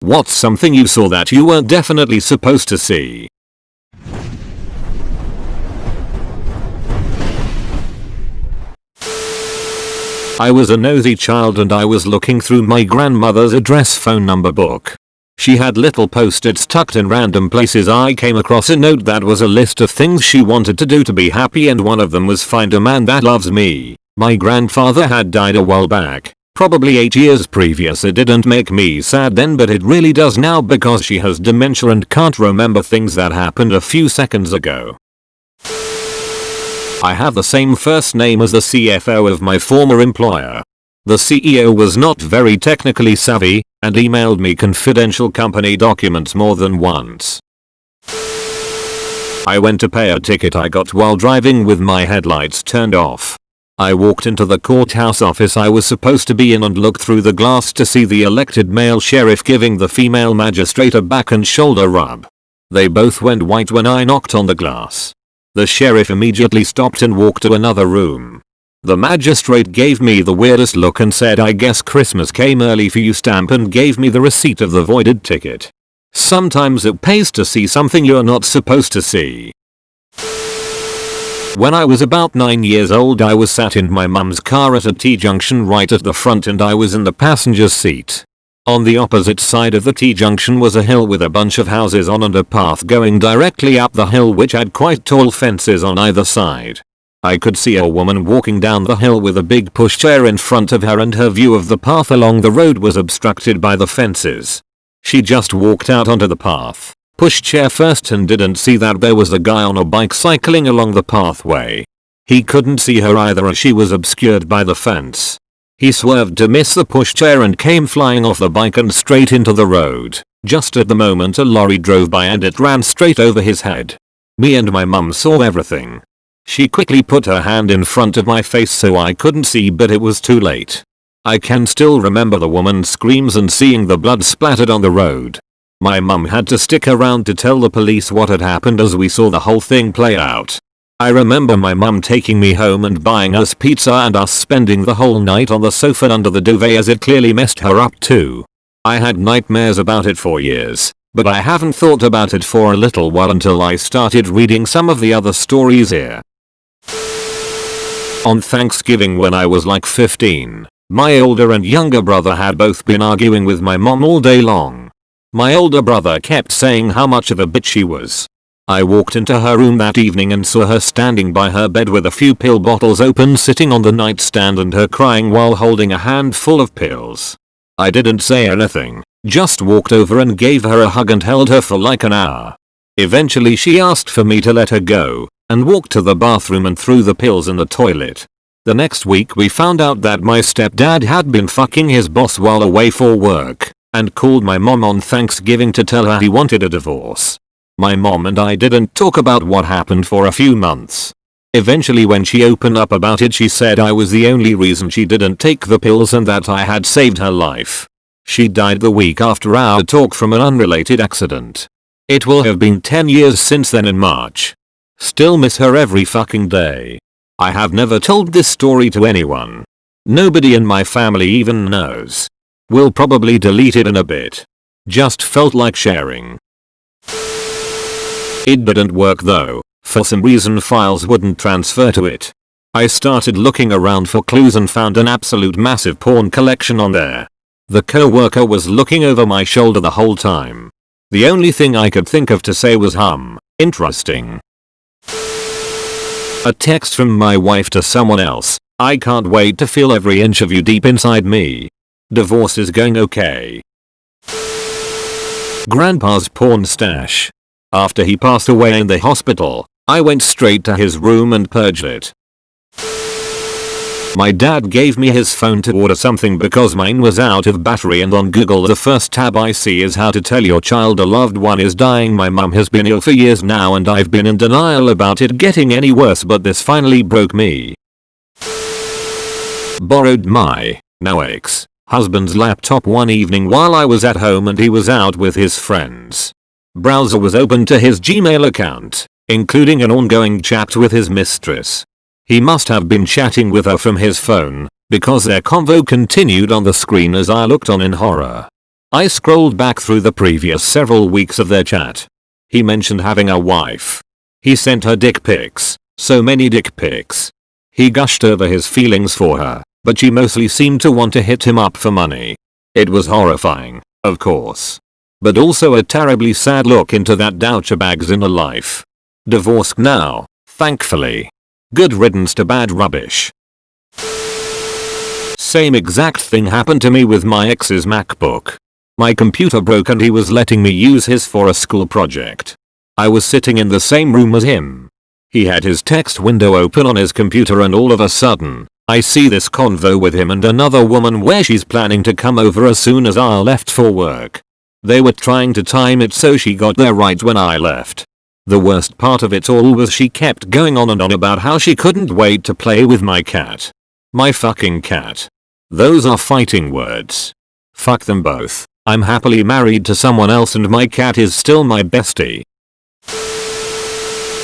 What's something you saw that you weren't definitely supposed to see? I was a nosy child and I was looking through my grandmother's address phone number book. She had little post-its tucked in random places. I came across a note that was a list of things she wanted to do to be happy, and one of them was find a man that loves me. My grandfather had died a while back, probably 8 years previous. It didn't make me sad then, but it really does now because she has dementia and can't remember things that happened a few seconds ago. I have the same first name as the CFO of my former employer. The CEO was not very technically savvy and emailed me confidential company documents more than once. I went to pay a ticket I got while driving with my headlights turned off. I walked into the courthouse office I was supposed to be in and looked through the glass to see the elected male sheriff giving the female magistrate a back and shoulder rub. They both went white when I knocked on the glass. The sheriff immediately stopped and walked to another room. The magistrate gave me the weirdest look and said, "I guess Christmas came early for you" stamp, and gave me the receipt of the voided ticket. Sometimes it pays to see something you're not supposed to see. When I was about 9 years old, I was sat in my mum's car at a T-junction right at the front and I was in the passenger seat. On the opposite side of the T-junction was a hill with a bunch of houses on and a path going directly up the hill which had quite tall fences on either side. I could see a woman walking down the hill with a big pushchair in front of her, and her view of the path along the road was obstructed by the fences. She just walked out onto the path, pushchair first, and didn't see that there was a guy on a bike cycling along the pathway. He couldn't see her either as she was obscured by the fence. He swerved to miss the pushchair and came flying off the bike and straight into the road. Just at the moment a lorry drove by and it ran straight over his head. Me and my mum saw everything. She quickly put her hand in front of my face so I couldn't see, but it was too late. I can still remember the woman's screams and seeing the blood splattered on the road. My mum had to stick around to tell the police what had happened as we saw the whole thing play out. I remember my mum taking me home and buying us pizza and us spending the whole night on the sofa under the duvet as it clearly messed her up too. I had nightmares about it for years, but I haven't thought about it for a little while until I started reading some of the other stories here. On Thanksgiving when I was like 15, my older and younger brother had both been arguing with my mom all day long. My older brother kept saying how much of a bitch she was. I walked into her room that evening and saw her standing by her bed with a few pill bottles open sitting on the nightstand and her crying while holding a handful of pills. I didn't say anything, just walked over and gave her a hug and held her for like an hour. Eventually she asked for me to let her go and walked to the bathroom and threw the pills in the toilet. The next week we found out that my stepdad had been fucking his boss while away for work and called my mom on Thanksgiving to tell her he wanted a divorce. My mom and I didn't talk about what happened for a few months. Eventually when she opened up about it, she said I was the only reason she didn't take the pills and that I had saved her life. She died the week after our talk from an unrelated accident. It will have been 10 years since then in March. Still miss her every fucking day. I have never told this story to anyone. Nobody in my family even knows. We'll probably delete it in a bit. Just felt like sharing. It didn't work though. For some reason files wouldn't transfer to it. I started looking around for clues and found an absolute massive porn collection on there. The coworker was looking over my shoulder the whole time. The only thing I could think of to say was interesting. A text from my wife to someone else. I can't wait to feel every inch of you deep inside me. Divorce is going okay. Grandpa's porn stash. After he passed away in the hospital, I went straight to his room and purged it. My dad gave me his phone to order something because mine was out of battery, and on Google the first tab I see is how to tell your child a loved one is dying. My mum has been ill for years now and I've been in denial about it getting any worse, but this finally broke me. Borrowed my now ex-husband's laptop one evening while I was at home and he was out with his friends. Browser was open to his Gmail account, including an ongoing chat with his mistress. He must have been chatting with her from his phone, because their convo continued on the screen as I looked on in horror. I scrolled back through the previous several weeks of their chat. He mentioned having a wife. He sent her dick pics, so many dick pics. He gushed over his feelings for her, but she mostly seemed to want to hit him up for money. It was horrifying, of course. But also a terribly sad look into that douchebag's inner life. Divorced now, thankfully. Good riddance to bad rubbish. Same exact thing happened to me with my ex's MacBook. My computer broke and he was letting me use his for a school project. I was sitting in the same room as him. He had his text window open on his computer and all of a sudden, I see this convo with him and another woman where she's planning to come over as soon as I left for work. They were trying to time it so she got there right when I left. The worst part of it all was she kept going on and on about how she couldn't wait to play with my cat. My fucking cat. Those are fighting words. Fuck them both. I'm happily married to someone else and my cat is still my bestie.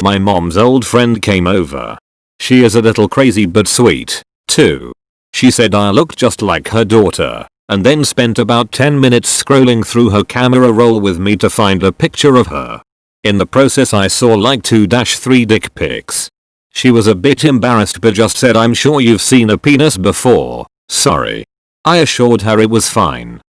My mom's old friend came over. She is a little crazy but sweet, too. She said I looked just like her daughter, and then spent about 10 minutes scrolling through her camera roll with me to find a picture of her. In the process I saw like 2-3 dick pics. She was a bit embarrassed but just said I'm sure you've seen a penis before, sorry. I assured her it was fine.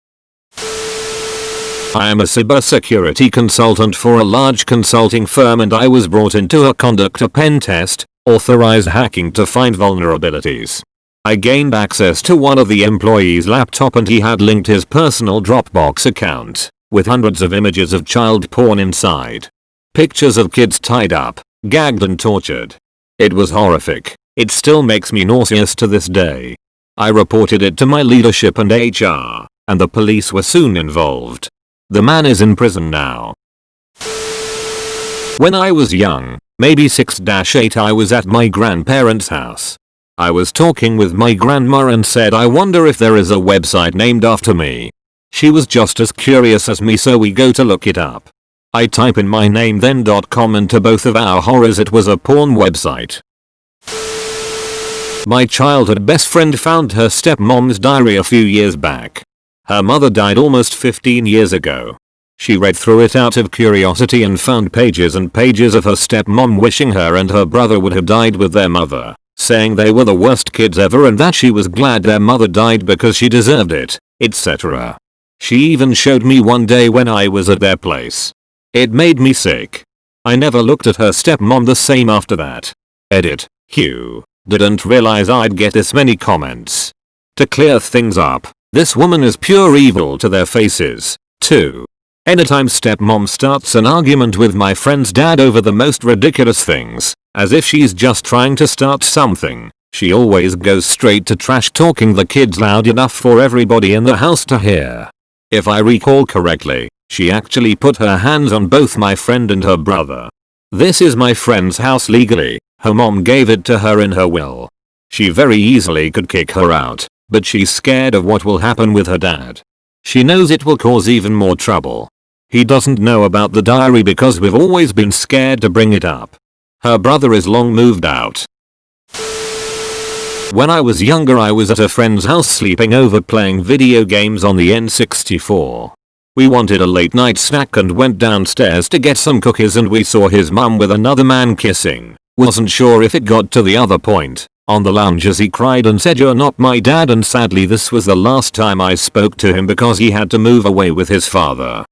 I am a cybersecurity consultant for a large consulting firm and I was brought in to conduct a pen test, authorized hacking to find vulnerabilities. I gained access to one of the employees' laptop and he had linked his personal Dropbox account, with hundreds of images of child porn inside. Pictures of kids tied up, gagged and tortured. It was horrific. It still makes me nauseous to this day. I reported it to my leadership and HR, and the police were soon involved. The man is in prison now. When I was young, maybe 6-8, I was at my grandparents' house. I was talking with my grandma and said I wonder if there is a website named after me. She was just as curious as me so we go to look it up. I type in my name then .com and to both of our horrors it was a porn website. My childhood best friend found her stepmom's diary a few years back. Her mother died almost 15 years ago. She read through it out of curiosity and found pages and pages of her stepmom wishing her and her brother would have died with their mother, saying they were the worst kids ever and that she was glad their mother died because she deserved it, etc. She even showed me one day when I was at their place. It made me sick. I never looked at her stepmom the same after that. Edit, Hugh. Didn't realize I'd get this many comments. To clear things up, this woman is pure evil to their faces, too. Anytime stepmom starts an argument with my friend's dad over the most ridiculous things, as if she's just trying to start something, she always goes straight to trash talking the kids loud enough for everybody in the house to hear. If I recall correctly, she actually put her hands on both my friend and her brother. This is my friend's house legally, her mom gave it to her in her will. She very easily could kick her out, but she's scared of what will happen with her dad. She knows it will cause even more trouble. He doesn't know about the diary because we've always been scared to bring it up. Her brother is long moved out. When I was younger I was at a friend's house sleeping over playing video games on the N64. We wanted a late night snack and went downstairs to get some cookies and we saw his mum with another man kissing. Wasn't sure if it got to the other point. On the lounge as he cried and said you're not my dad and sadly this was the last time I spoke to him because he had to move away with his father.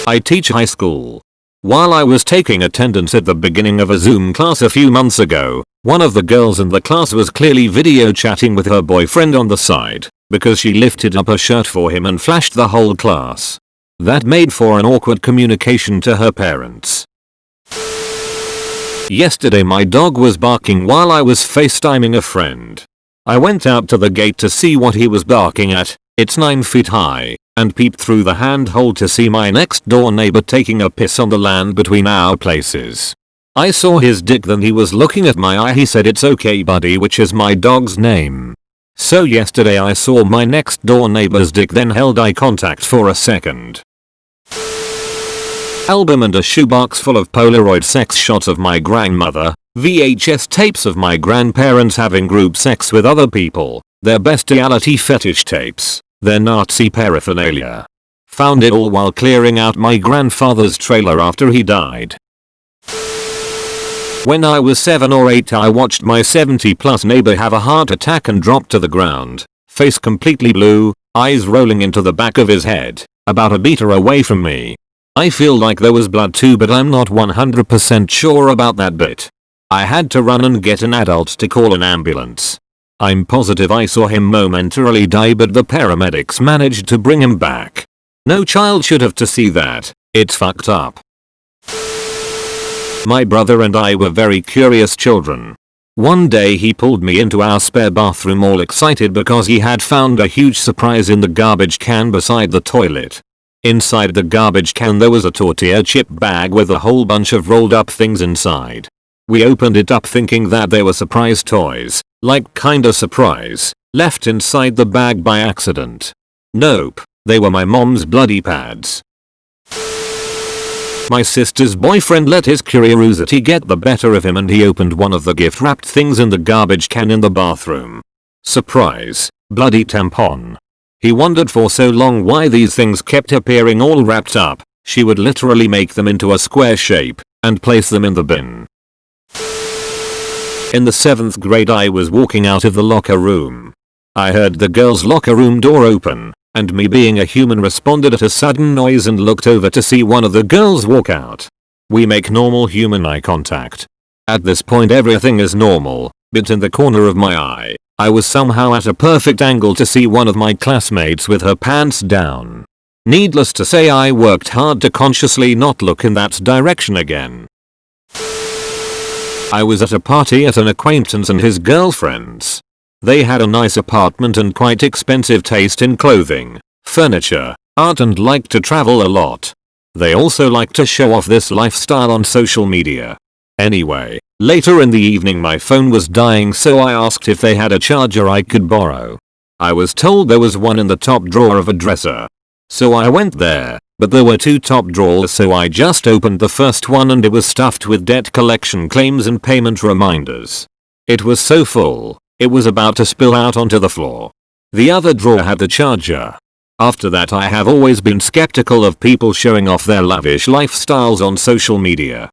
I teach high school. While I was taking attendance at the beginning of a Zoom class a few months ago, one of the girls in the class was clearly video chatting with her boyfriend on the side, because she lifted up her shirt for him and flashed the whole class. That made for an awkward communication to her parents. Yesterday my dog was barking while I was FaceTiming a friend. I went out to the gate to see what he was barking at, it's 9 feet high, and peeped through the handhold to see my next door neighbor taking a piss on the land between our places. I saw his dick then he was looking at my eye. He said it's okay buddy, which is my dog's name. So yesterday I saw my next door neighbor's dick then held eye contact for a second. Album and a shoebox full of Polaroid sex shots of my grandmother, VHS tapes of my grandparents having group sex with other people, their bestiality fetish tapes, Their Nazi paraphernalia. Found it all while clearing out my grandfather's trailer after he died. When I was 7 or 8 I watched my 70+ neighbor have a heart attack and drop to the ground, face completely blue, eyes rolling into the back of his head, about a meter away from me. I feel like there was blood too, but I'm not 100% sure about that bit. I had to run and get an adult to call an ambulance. I'm positive I saw him momentarily die, but the paramedics managed to bring him back. No child should have to see that. It's fucked up. My brother and I were very curious children. One day he pulled me into our spare bathroom all excited because he had found a huge surprise in the garbage can beside the toilet. Inside the garbage can there was a tortilla chip bag with a whole bunch of rolled up things inside. We opened it up thinking that they were surprise toys, like kinda surprise, left inside the bag by accident. Nope, they were my mom's bloody pads. My sister's boyfriend let his curiosity get the better of him and he opened one of the gift wrapped things in the garbage can in the bathroom. Surprise, bloody tampon. He wondered for so long why these things kept appearing all wrapped up. She would literally make them into a square shape and place them in the bin. In the 7th grade I was walking out of the locker room. I heard the girls' locker room door open, and me being a human responded at a sudden noise and looked over to see one of the girls walk out. We make normal human eye contact. At this point everything is normal, but in the corner of my eye, I was somehow at a perfect angle to see one of my classmates with her pants down. Needless to say I worked hard to consciously not look in that direction again. I was at a party at an acquaintance and his girlfriends. They had a nice apartment and quite expensive taste in clothing, furniture, art and liked to travel a lot. They also like to show off this lifestyle on social media. Anyway, later in the evening my phone was dying so I asked if they had a charger I could borrow. I was told there was one in the top drawer of a dresser. So I went there, but there were 2 top drawers so I just opened the first one and it was stuffed with debt collection claims and payment reminders. It was so full, it was about to spill out onto the floor. The other drawer had the charger. After that I have always been skeptical of people showing off their lavish lifestyles on social media.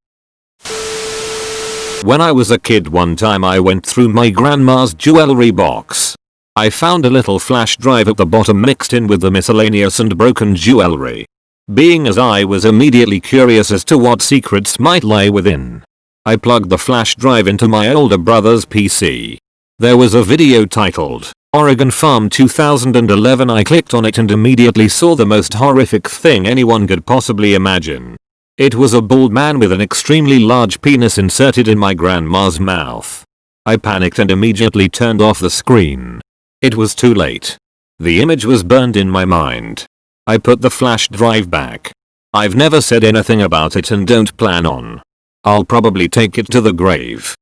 When I was a kid one time I went through my grandma's jewelry box. I found a little flash drive at the bottom mixed in with the miscellaneous and broken jewelry. Being as I was immediately curious as to what secrets might lie within, I plugged the flash drive into my older brother's PC. There was a video titled, Oregon Farm 2011. I clicked on it and immediately saw the most horrific thing anyone could possibly imagine. It was a bald man with an extremely large penis inserted in my grandma's mouth. I panicked and immediately turned off the screen. It was too late. The image was burned in my mind. I put the flash drive back. I've never said anything about it and don't plan on. I'll probably take it to the grave.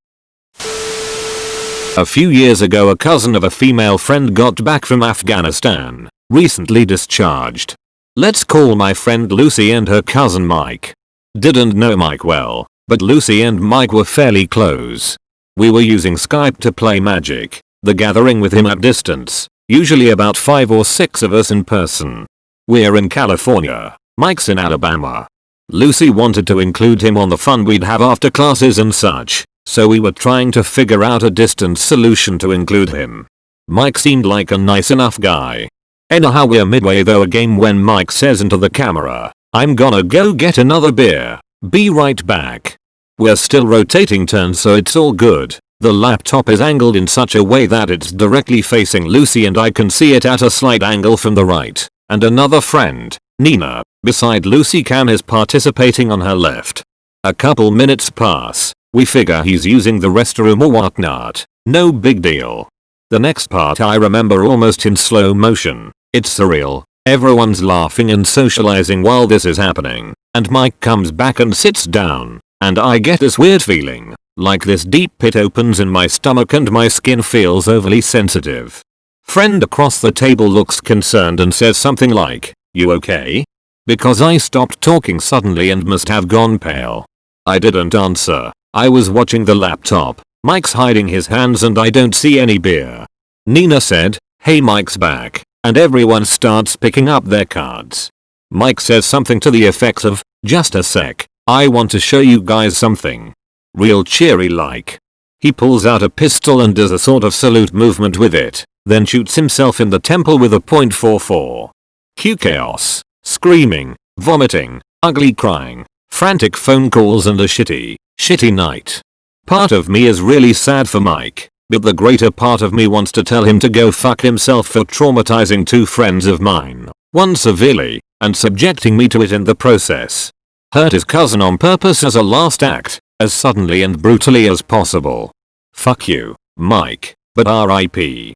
A few years ago a cousin of a female friend got back from Afghanistan, recently discharged. Let's call my friend Lucy and her cousin Mike. Didn't know Mike well, but Lucy and Mike were fairly close. We were using Skype to play Magic, the Gathering with him at distance, usually about 5 or 6 of us in person. We're in California, Mike's in Alabama. Lucy wanted to include him on the fun we'd have after classes and such, so we were trying to figure out a distance solution to include him. Mike seemed like a nice enough guy. Anyhow we're midway through a game when Mike says into the camera, "I'm gonna go get another beer. Be right back." We're still rotating turns so it's all good. The laptop is angled in such a way that it's directly facing Lucy and I can see it at a slight angle from the right, and another friend, Nina, beside Lucy Cam is participating on her left. A couple minutes pass. We figure he's using the restroom or whatnot. No big deal. The next part I remember almost in slow motion. It's surreal. Everyone's laughing and socializing while this is happening. And Mike comes back and sits down. And I get this weird feeling. Like this deep pit opens in my stomach and my skin feels overly sensitive. Friend across the table looks concerned and says something like, "You okay?" Because I stopped talking suddenly and must have gone pale. I didn't answer. I was watching the laptop. Mike's hiding his hands and I don't see any beer. Nina said, "Hey, Mike's back. and everyone starts picking up their cards. Mike says something to the effects of, "Just a sec, I want to show you guys something." Real cheery like. He pulls out a pistol and does a sort of salute movement with it, then shoots himself in the temple with a .44. Cue chaos, screaming, vomiting, ugly crying, frantic phone calls and a shitty night. Part of me is really sad for Mike, but the greater part of me wants to tell him to go fuck himself for traumatizing 2 friends of mine, one severely, and subjecting me to it in the process. Hurt his cousin on purpose as a last act, as suddenly and brutally as possible. Fuck you, Mike, but RIP.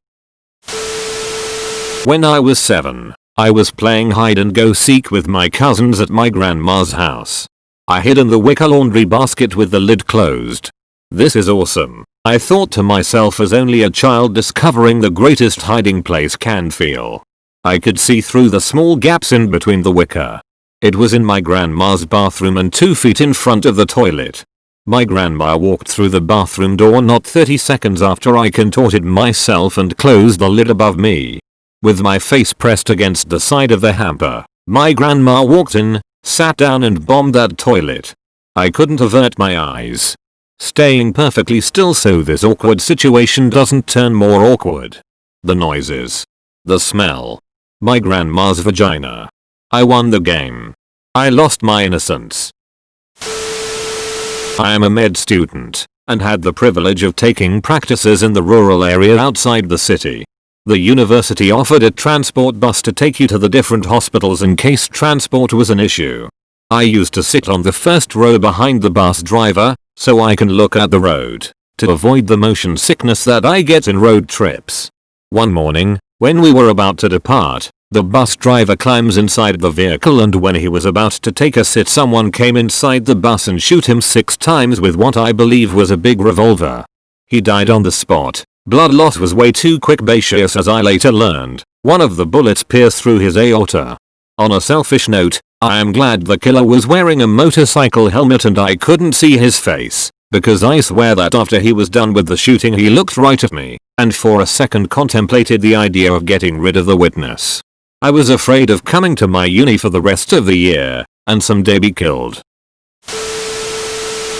When I was 7, I was playing hide and go seek with my cousins at my grandma's house. I hid in the wicker laundry basket with the lid closed. This is awesome, I thought to myself as only a child discovering the greatest hiding place can feel. I could see through the small gaps in between the wicker. It was in my grandma's bathroom and 2 feet in front of the toilet. My grandma walked through the bathroom door not 30 seconds after I contorted myself and closed the lid above me. With my face pressed against the side of the hamper, my grandma walked in, sat down and bombed that toilet. I couldn't avert my eyes, staying perfectly still so this awkward situation doesn't turn more awkward. The noises. The smell. My grandma's vagina. I won the game. I lost my innocence. I am a med student, and had the privilege of taking practices in the rural area outside the city. The university offered a transport bus to take you to the different hospitals in case transport was an issue. I used to sit on the first row behind the bus driver, so I can look at the road, to avoid the motion sickness that I get in road trips. One morning, when we were about to depart, the bus driver climbs inside the vehicle and when he was about to take a sit someone came inside the bus and shoot him 6 times with what I believe was a big revolver. He died on the spot. Blood loss was way too quick-bacious as I later learned. One of the bullets pierced through his aorta. On a selfish note, I am glad the killer was wearing a motorcycle helmet and I couldn't see his face, because I swear that after he was done with the shooting he looked right at me, and for a second contemplated the idea of getting rid of the witness. I was afraid of coming to my uni for the rest of the year, and someday be killed.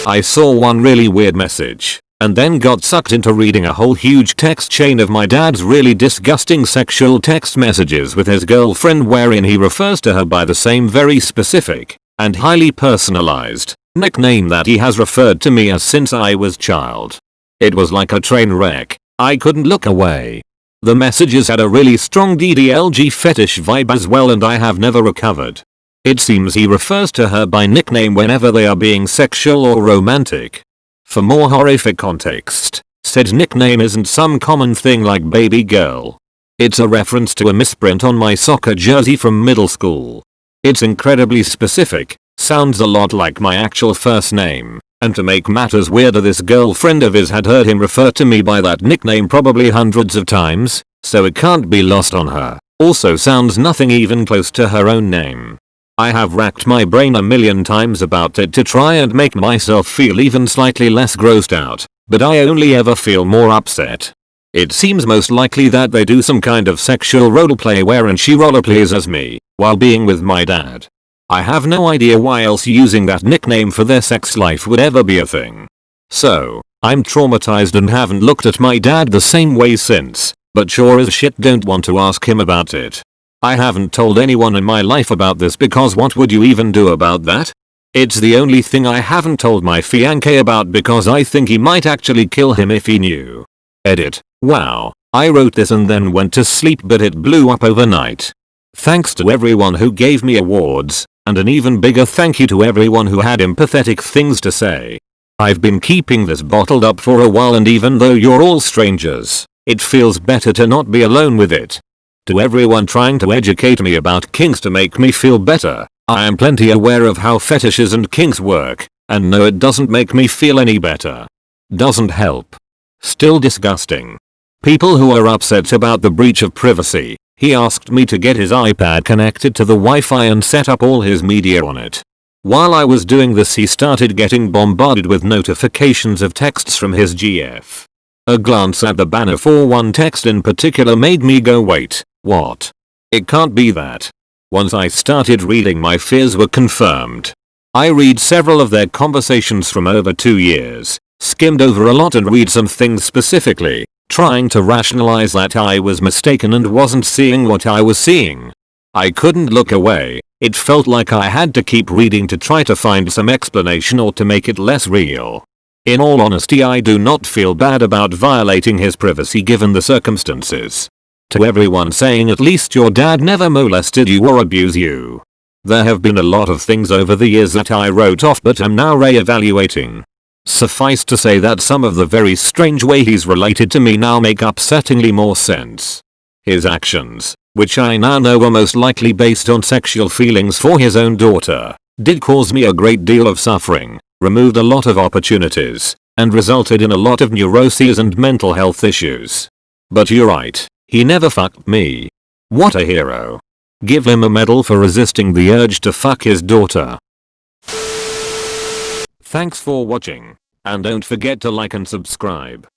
I saw one really weird message, and then got sucked into reading a whole huge text chain of my dad's really disgusting sexual text messages with his girlfriend wherein he refers to her by the same very specific, and highly personalized, nickname that he has referred to me as since I was child. It was like a train wreck, I couldn't look away. The messages had a really strong DDLG fetish vibe as well and I have never recovered. It seems he refers to her by nickname whenever they are being sexual or romantic. For more horrific context, said nickname isn't some common thing like baby girl. It's a reference to a misprint on my soccer jersey from middle school. It's incredibly specific, sounds a lot like my actual first name, and to make matters weirder this girlfriend of his had heard him refer to me by that nickname probably hundreds of times, so it can't be lost on her. Also sounds nothing even close to her own name. I have racked my brain a million times about it to try and make myself feel even slightly less grossed out, but I only ever feel more upset. It seems most likely that they do some kind of sexual roleplay wherein she rollerplays as me, while being with my dad. I have no idea why else using that nickname for their sex life would ever be a thing. So, I'm traumatized and haven't looked at my dad the same way since, but sure as shit don't want to ask him about it. I haven't told anyone in my life about this because what would you even do about that? It's the only thing I haven't told my fiancé about because I think he might actually kill him if he knew. Edit. Wow, I wrote this and then went to sleep but it blew up overnight. Thanks to everyone who gave me awards, and an even bigger thank you to everyone who had empathetic things to say. I've been keeping this bottled up for a while and even though you're all strangers, it feels better to not be alone with it. To everyone trying to educate me about kinks to make me feel better, I am plenty aware of how fetishes and kinks work, and no it doesn't make me feel any better. Doesn't help. Still disgusting. People who are upset about the breach of privacy. He asked me to get his iPad connected to the Wi-Fi and set up all his media on it. While I was doing this he started getting bombarded with notifications of texts from his GF. A glance at the banner for one text in particular made me go wait, what? It can't be that. Once I started reading, my fears were confirmed. I read several of their conversations from over 2 years, skimmed over a lot and read some things specifically, trying to rationalize that I was mistaken and wasn't seeing what I was seeing. I couldn't look away. It felt like I had to keep reading to try to find some explanation or to make it less real. In all honesty, I do not feel bad about violating his privacy given the circumstances. To everyone saying at least your dad never molested you or abused you. There have been a lot of things over the years that I wrote off but am now re-evaluating. Suffice to say that some of the very strange way he's related to me now make upsettingly more sense. His actions, which I now know were most likely based on sexual feelings for his own daughter, did cause me a great deal of suffering, removed a lot of opportunities, and resulted in a lot of neuroses and mental health issues. But you're right, he never fucked me. What a hero. Give him a medal for resisting the urge to fuck his daughter. Thanks for watching, and don't forget to like and subscribe.